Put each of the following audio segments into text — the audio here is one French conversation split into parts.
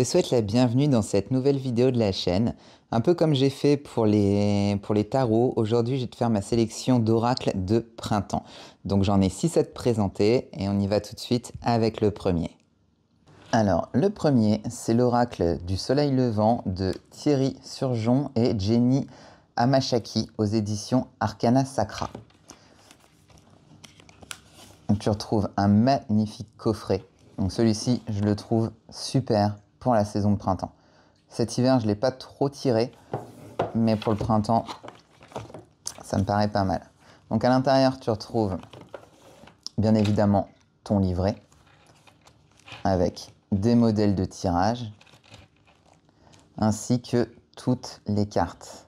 te souhaite la bienvenue dans cette nouvelle vidéo de la chaîne. Un peu comme j'ai fait pour les tarots, aujourd'hui je vais te faire ma sélection d'oracles de printemps. Donc j'en ai 6 à te présenter et on y va tout de suite avec le premier. Alors le premier, c'est l'oracle du soleil levant de Thierry Surgeon et Jenny Amachaki aux éditions Arcana Sacra. Donc, tu retrouves un magnifique coffret. Donc celui-ci, je le trouve super pour la saison de printemps. Cet hiver, je ne l'ai pas trop tiré, mais pour le printemps, ça me paraît pas mal. Donc à l'intérieur, tu retrouves bien évidemment ton livret avec des modèles de tirage ainsi que toutes les cartes.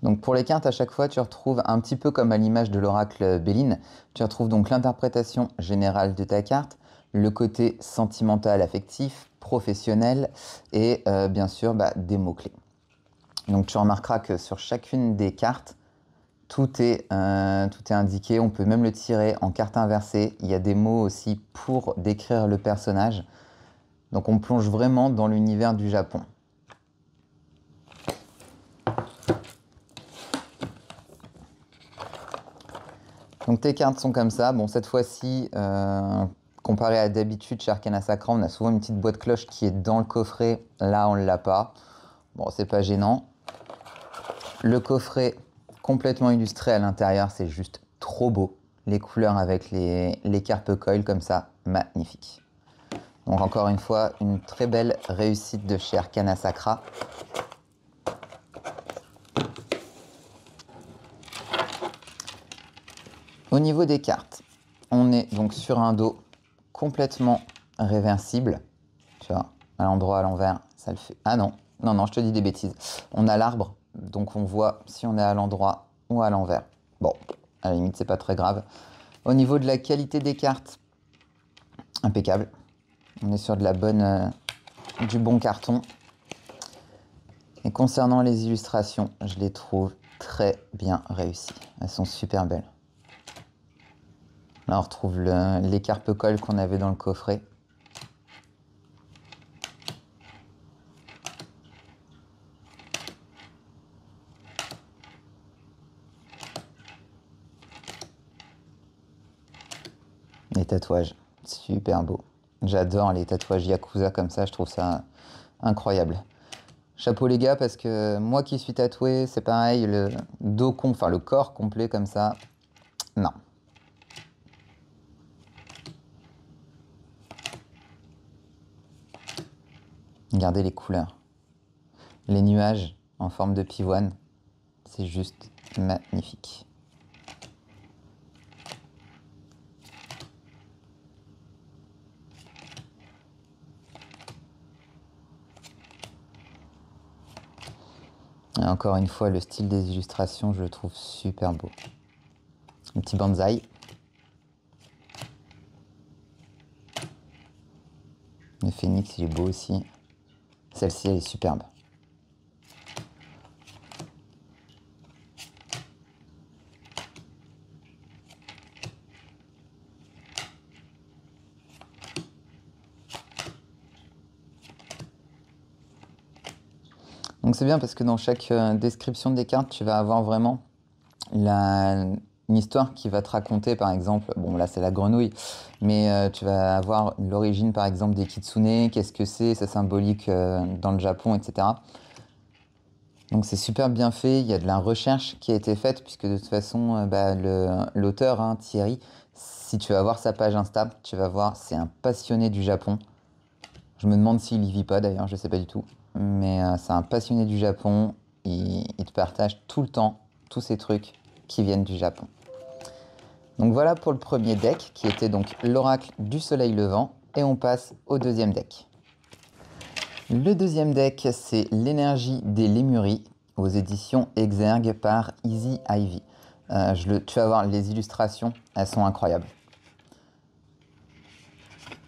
Donc pour les cartes, à chaque fois, tu retrouves un petit peu comme à l'image de l'oracle Béline, tu retrouves donc l'interprétation générale de ta carte, le côté sentimental, affectif, professionnel et bien sûr des mots-clés. Donc tu remarqueras que sur chacune des cartes, tout est indiqué, on peut même le tirer en carte inversée. Il y a des mots aussi pour décrire le personnage. Donc on plonge vraiment dans l'univers du Japon. Donc tes cartes sont comme ça. Bon, cette fois-ci, comparé à d'habitude chez Arcana Sacra, on a souvent une petite boîte cloche qui est dans le coffret. Là, on ne l'a pas. Bon, c'est pas gênant. Le coffret complètement illustré à l'intérieur, c'est juste trop beau. Les couleurs avec les carpe coil comme ça, magnifique. Donc encore une fois, une très belle réussite de chez Arcana Sacra. Au niveau des cartes, on est donc sur un dos complètement réversible. Tu vois, à l'endroit, à l'envers, ça le fait. Ah non, non, je te dis des bêtises. On a l'arbre, donc on voit si on est à l'endroit ou à l'envers. Bon, à la limite, c'est pas très grave. Au niveau de la qualité des cartes, impeccable. On est sur de la bonne, du bon carton. Et concernant les illustrations, je les trouve très bien réussies. Elles sont super belles. Là, on retrouve les carpe coll qu'on avait dans le coffret. Les tatouages, super beau. J'adore les tatouages Yakuza comme ça, je trouve ça incroyable. Chapeau les gars, parce que moi qui suis tatoué, c'est pareil, le dos enfin le corps complet comme ça, non. Regardez les couleurs. Les nuages en forme de pivoine, c'est juste magnifique. Et encore une fois, le style des illustrations, je le trouve super beau. Un petit bonsaï. Le phénix, il est beau aussi. Celle-ci, elle est superbe. Donc c'est bien parce que dans chaque description des cartes, tu vas avoir vraiment une histoire qui va te raconter, par exemple, bon là c'est la grenouille, mais tu vas avoir l'origine par exemple des kitsune, qu'est-ce que c'est, ça symbolique dans le Japon, etc. Donc c'est super bien fait, il y a de la recherche qui a été faite, puisque de toute façon, l'auteur, hein, Thierry, si tu vas voir sa page Insta, tu vas voir, c'est un passionné du Japon. Je me demande s'il y vit pas d'ailleurs, je sais pas du tout. Mais c'est un passionné du Japon, il te partage tout le temps tous ces trucs qui viennent du Japon. Donc voilà pour le premier deck, qui était donc l'oracle du soleil levant, et on passe au deuxième deck. Le deuxième deck, c'est l'énergie des Lémuries, aux éditions Exergue par Easy Ivy. Tu vas voir, les illustrations, elles sont incroyables.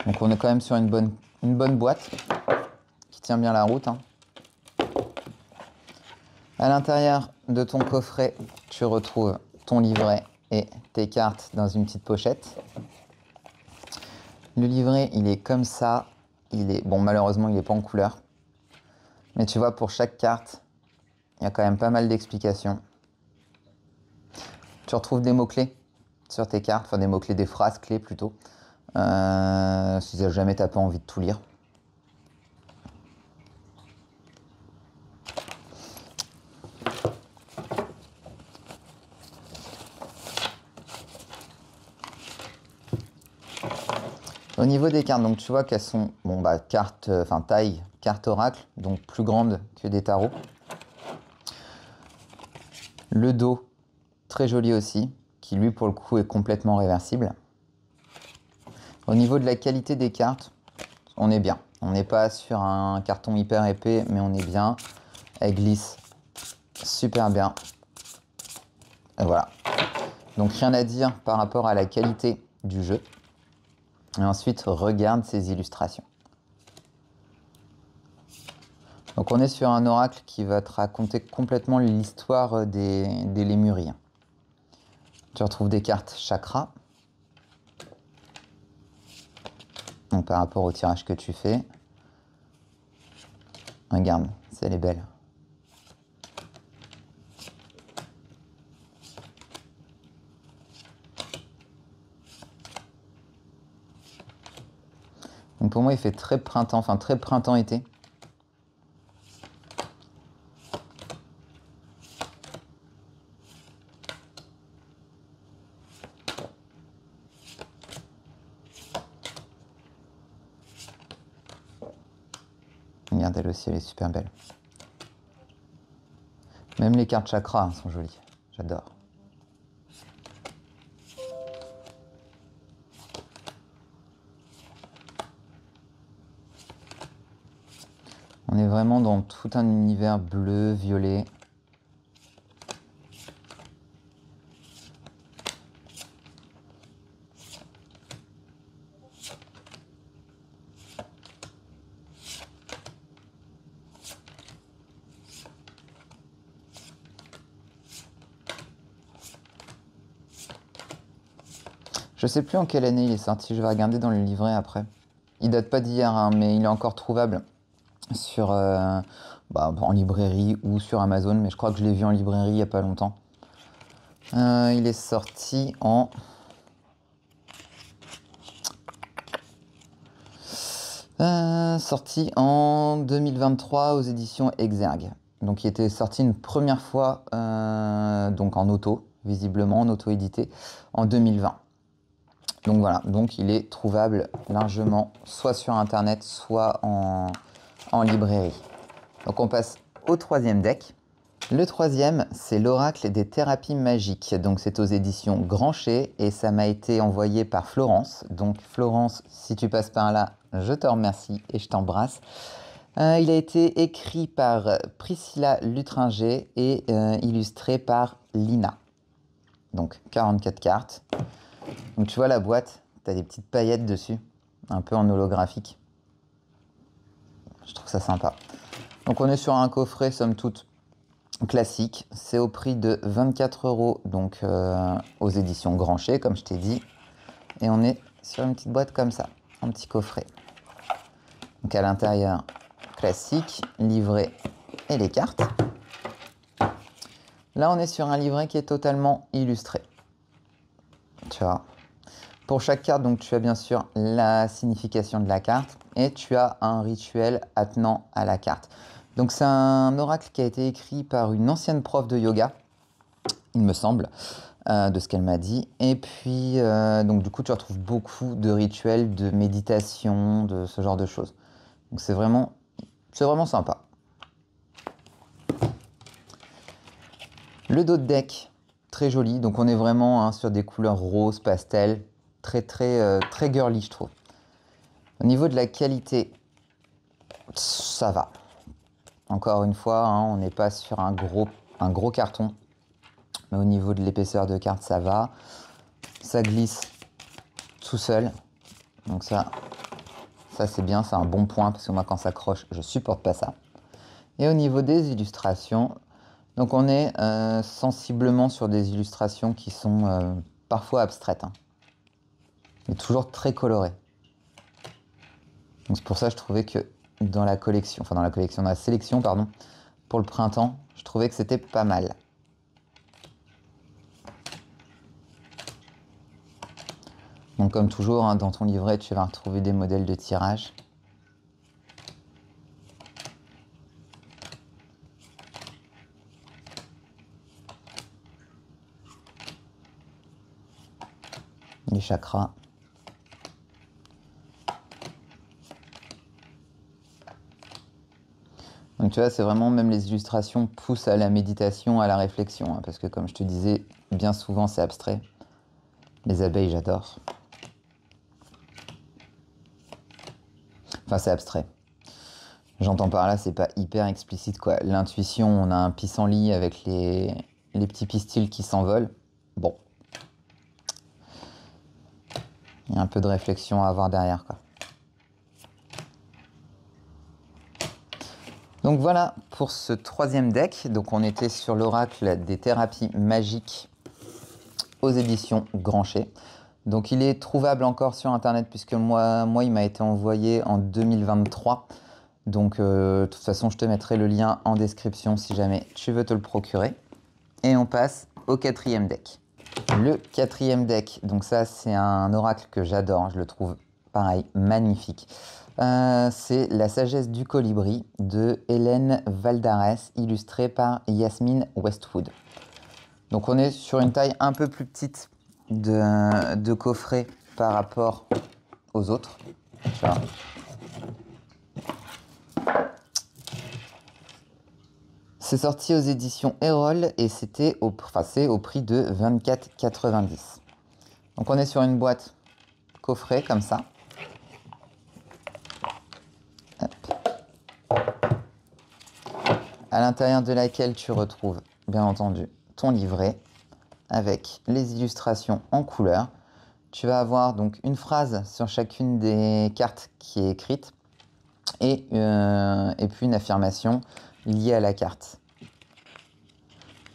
Donc on est quand même sur une bonne boîte, qui tient bien la route, hein. À l'intérieur de ton coffret, tu retrouves ton livret et tes cartes dans une petite pochette. Le livret, il est comme ça. il est... Bon, malheureusement, il n'est pas en couleur. Mais tu vois, pour chaque carte, il y a quand même pas mal d'explications. Tu retrouves des mots-clés sur tes cartes, enfin des mots-clés, des phrases clés plutôt. Si jamais t'as pas envie de tout lire. Au niveau des cartes, donc tu vois qu'elles sont, bon bah cartes, enfin taille, carte oracle, donc plus grande que des tarots. Le dos, très joli aussi, qui lui pour le coup est complètement réversible. Au niveau de la qualité des cartes, on est bien. On n'est pas sur un carton hyper épais, mais on est bien. Elle glisse super bien. Et voilà. Donc rien à dire par rapport à la qualité du jeu. Et ensuite, regarde ces illustrations. Donc on est sur un oracle qui va te raconter complètement l'histoire des Lémuriens. Tu retrouves des cartes chakra. Donc par rapport au tirage que tu fais. Regarde, elle est belle. Donc pour moi, il fait très printemps, enfin très printemps-été. Regarde, elle aussi, elle est super belle. Même les cartes chakra hein, sont jolies. J'adore. On est vraiment dans tout un univers bleu, violet. Je sais plus en quelle année il est sorti, je vais regarder dans le livret après. Il date pas d'hier, hein, mais il est encore trouvable sur, en librairie ou sur Amazon, mais je crois que je l'ai vu en librairie il y a pas longtemps. Il est sorti en... sorti en 2023 aux éditions Exergue. Donc il était sorti une première fois donc en auto, visiblement en auto-édité, en 2020. Donc voilà, donc il est trouvable largement soit sur internet, soit en librairie. Donc on passe au troisième deck. Le troisième, c'est l'Oracle des thérapies magiques. Donc c'est aux éditions Grancher et ça m'a été envoyé par Florence. Donc Florence, si tu passes par là, je te remercie et je t'embrasse. Il a été écrit par Priscilla Lutringer et illustré par Lina. Donc 44 cartes. Donc tu vois la boîte, tu as des petites paillettes dessus, un peu en holographique. Je trouve ça sympa. Donc on est sur un coffret somme toute classique. C'est au prix de 24 €, donc aux éditions Grancher, comme je t'ai dit. Et on est sur une petite boîte comme ça, un petit coffret. Donc à l'intérieur, classique, livret et les cartes. Là, on est sur un livret qui est totalement illustré. Tu vois. Pour chaque carte, donc, tu as bien sûr la signification de la carte et tu as un rituel attenant à la carte. Donc c'est un oracle qui a été écrit par une ancienne prof de yoga, il me semble, de ce qu'elle m'a dit. Et puis, donc du coup, tu retrouves beaucoup de rituels, de méditation, de ce genre de choses. Donc c'est vraiment sympa. Le dos de deck, très joli. Donc on est vraiment hein, sur des couleurs roses, pastel, très girly, je trouve. Au niveau de la qualité, ça va. Encore une fois, hein, on n'est pas sur un gros carton. Mais au niveau de l'épaisseur de carte, ça va. Ça glisse tout seul. Donc ça c'est bien, c'est un bon point. Parce que moi, quand ça croche, je supporte pas ça. Et au niveau des illustrations, donc on est sensiblement sur des illustrations qui sont parfois abstraites. Hein. Mais toujours très colorées. Donc c'est pour ça que je trouvais que dans la collection, enfin dans la sélection, pardon, pour le printemps, je trouvais que c'était pas mal. Donc comme toujours, hein, dans ton livret, tu vas retrouver des modèles de tirage. Les chakras. Donc tu vois, c'est vraiment, même les illustrations poussent à la méditation, à la réflexion, hein, parce que comme je te disais, bien souvent c'est abstrait. Les abeilles, j'adore. Enfin, c'est abstrait. J'entends par là, c'est pas hyper explicite, quoi. L'intuition, on a un pissenlit avec les petits pistils qui s'envolent. Bon. Il y a un peu de réflexion à avoir derrière, quoi. Donc voilà pour ce troisième deck. Donc on était sur l'oracle des thérapies magiques aux éditions Grancher. Donc il est trouvable encore sur internet puisque moi il m'a été envoyé en 2023. Donc de toute façon je te mettrai le lien en description si jamais tu veux te le procurer. Et on passe au quatrième deck. Le quatrième deck, donc ça c'est un oracle que j'adore, je le trouve pareil magnifique. C'est La sagesse du colibri de Hélène Valdarès, illustrée par Yasmine Westwood. Donc on est sur une taille un peu plus petite de coffret par rapport aux autres. C'est sorti aux éditions Erol et c'est au prix de 24,90 €. Donc on est sur une boîte coffret comme ça. À l'intérieur de laquelle tu retrouves bien entendu ton livret avec les illustrations en couleur. Tu vas avoir donc une phrase sur chacune des cartes qui est écrite et puis une affirmation liée à la carte.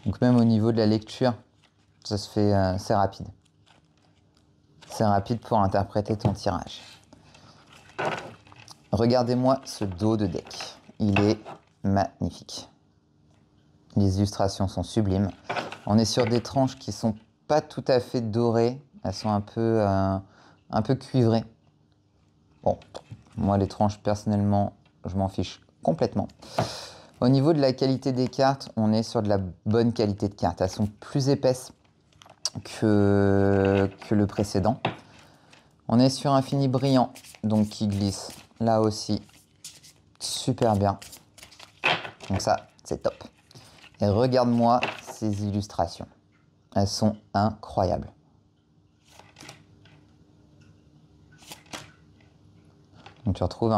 Donc même au niveau de la lecture, ça se fait, c'est rapide. C'est rapide pour interpréter ton tirage. Regardez-moi ce dos de deck. Il est magnifique. Les illustrations sont sublimes. On est sur des tranches qui sont pas tout à fait dorées. Elles sont un peu cuivrées. Bon, moi les tranches personnellement, je m'en fiche complètement. Au niveau de la qualité des cartes, on est sur de la bonne qualité de cartes. Elles sont plus épaisses que le précédent. On est sur un fini brillant, donc qui glisse là aussi super bien. Donc ça, c'est top. Et regarde-moi ces illustrations. Elles sont incroyables. Donc tu retrouves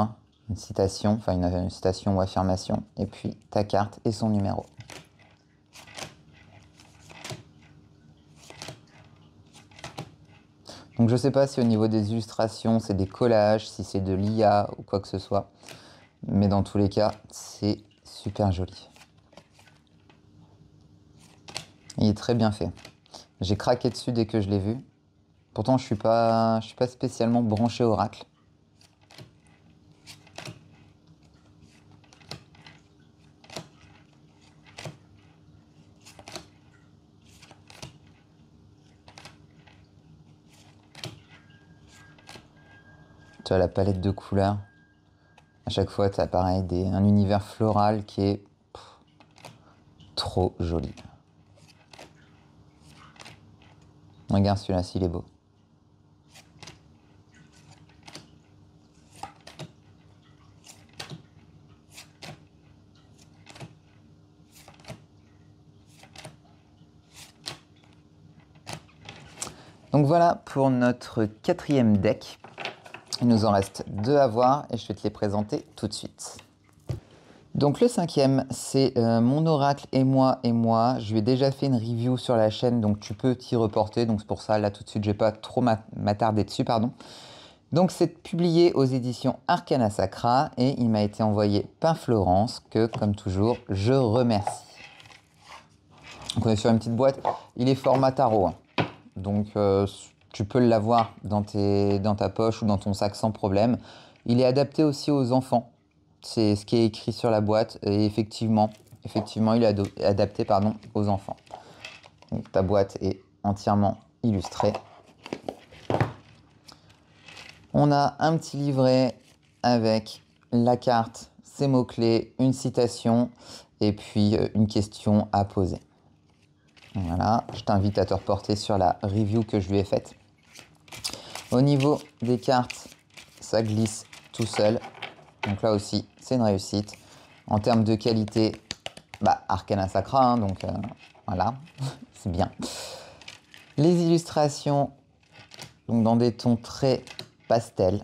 une citation, enfin une citation ou affirmation, et puis ta carte et son numéro. Donc je ne sais pas si au niveau des illustrations, c'est des collages, si c'est de l'IA ou quoi que ce soit. Mais dans tous les cas, c'est super joli. Il est très bien fait. J'ai craqué dessus dès que je l'ai vu. Pourtant, je suis pas spécialement branché oracle. Tu as la palette de couleurs. À chaque fois, tu as pareil, un univers floral qui est trop joli. Regarde celui-là, s'il est beau. Donc voilà pour notre quatrième deck. Il nous en reste 2 à voir et je vais te les présenter tout de suite. Donc le cinquième, c'est mon oracle et moi. Je lui ai déjà fait une review sur la chaîne, donc tu peux t'y reporter. Donc c'est pour ça, là tout de suite, je ne vais pas trop m'attarder dessus, pardon. Donc c'est publié aux éditions Arcana Sacra et il m'a été envoyé par Florence, que comme toujours, je remercie. Donc on est sur une petite boîte, il est format tarot. Donc tu peux l'avoir dans ta poche ou dans ton sac sans problème. Il est adapté aussi aux enfants. C'est ce qui est écrit sur la boîte. Et effectivement, il est adapté pardon, aux enfants. Donc, ta boîte est entièrement illustrée. On a un petit livret avec la carte, ses mots-clés, une citation et puis une question à poser. Voilà, je t'invite à te reporter sur la review que je lui ai faite. Au niveau des cartes, ça glisse tout seul. Donc là aussi, c'est une réussite. En termes de qualité, Arcana Sacra, hein, donc voilà, c'est bien. Les illustrations, donc dans des tons très pastels.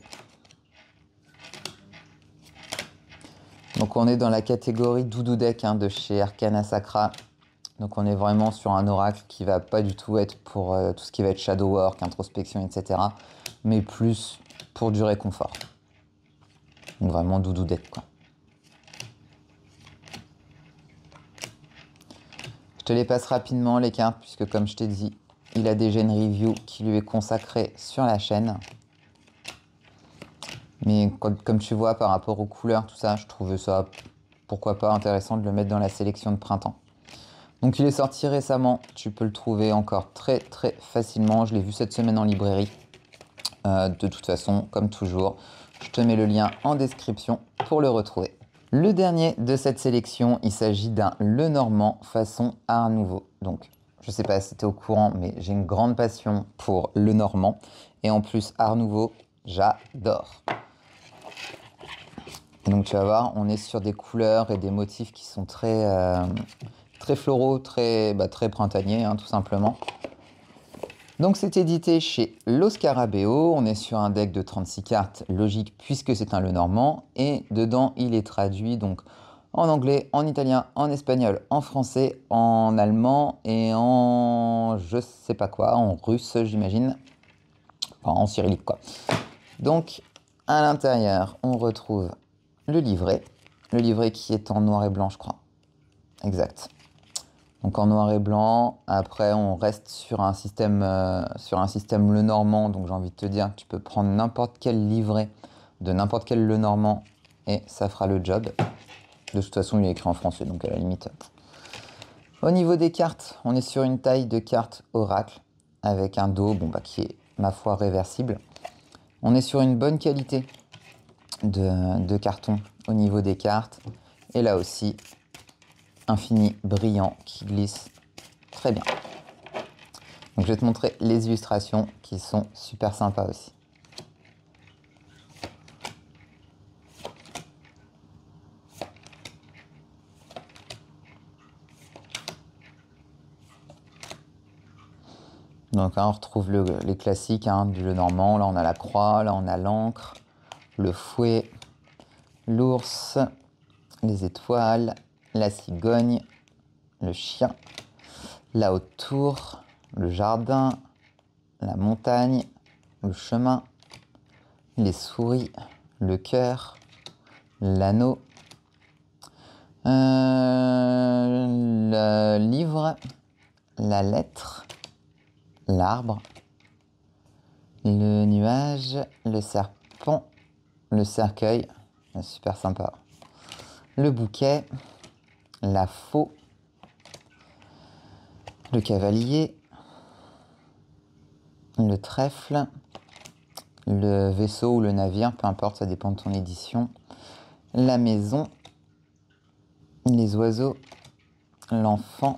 Donc on est dans la catégorie Doudou Deck de chez Arcana Sacra. Donc on est vraiment sur un oracle qui va pas du tout être pour tout ce qui va être shadow work, introspection, etc. Mais plus pour du réconfort. Donc vraiment Doudou Deck quoi. Je te les passe rapidement les cartes puisque comme je t'ai dit, il a déjà une review qui lui est consacrée sur la chaîne. Mais comme tu vois par rapport aux couleurs, tout ça, je trouvais ça, pourquoi pas, intéressant de le mettre dans la sélection de printemps. Donc il est sorti récemment, tu peux le trouver encore très très facilement. Je l'ai vu cette semaine en librairie. De toute façon, comme toujours, je te mets le lien en description pour le retrouver. Le dernier de cette sélection, il s'agit d'un Lenormand façon Art Nouveau. Donc, je sais pas si tu es au courant, mais j'ai une grande passion pour Lenormand. Et en plus, Art Nouveau, j'adore. Donc tu vas voir, on est sur des couleurs et des motifs qui sont très, très floraux, très printaniers, tout simplement. Donc c'est édité chez Lo Scarabeo, on est sur un deck de 36 cartes, logique puisque c'est un Lenormand, et dedans il est traduit donc en anglais, en italien, en espagnol, en français, en allemand et en je sais pas quoi, en russe j'imagine, enfin en cyrillique quoi. Donc à l'intérieur on retrouve le livret qui est en noir et blanc je crois, exact. Donc en noir et blanc, après on reste sur un système Lenormand, donc j'ai envie de te dire que tu peux prendre n'importe quel livret de n'importe quel Lenormand et ça fera le job. De toute façon il est écrit en français, donc à la limite. Au niveau des cartes, on est sur une taille de carte oracle avec un dos qui est ma foi réversible. On est sur une bonne qualité de carton au niveau des cartes et là aussi infini brillant qui glisse très bien. Donc je vais te montrer les illustrations qui sont super sympas aussi. Donc là on retrouve les classiques du Lenormand. Là on a la croix, là on a l'encre, le fouet, l'ours, les étoiles, la cigogne, le chien, la haute tour, le jardin, la montagne, le chemin, les souris, le cœur, l'anneau, le livre, la lettre, l'arbre, le nuage, le serpent, le cercueil, super sympa, le bouquet, la faux, le cavalier, le trèfle, le vaisseau ou le navire, peu importe, ça dépend de ton édition, la maison, les oiseaux, l'enfant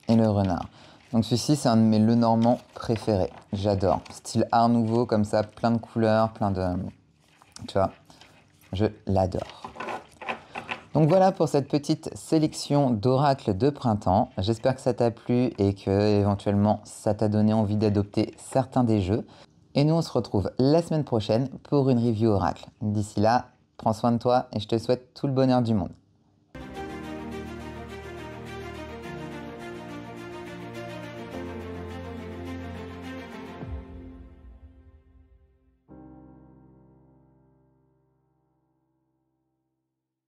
et le renard. Donc celui-ci, c'est un de mes Lenormand préférés. J'adore. Style Art Nouveau, comme ça, plein de couleurs, plein de... Tu vois, je l'adore. Donc voilà pour cette petite sélection d'oracles de printemps. J'espère que ça t'a plu et que éventuellement ça t'a donné envie d'adopter certains des jeux. Et nous on se retrouve la semaine prochaine pour une review oracle. D'ici là, prends soin de toi et je te souhaite tout le bonheur du monde.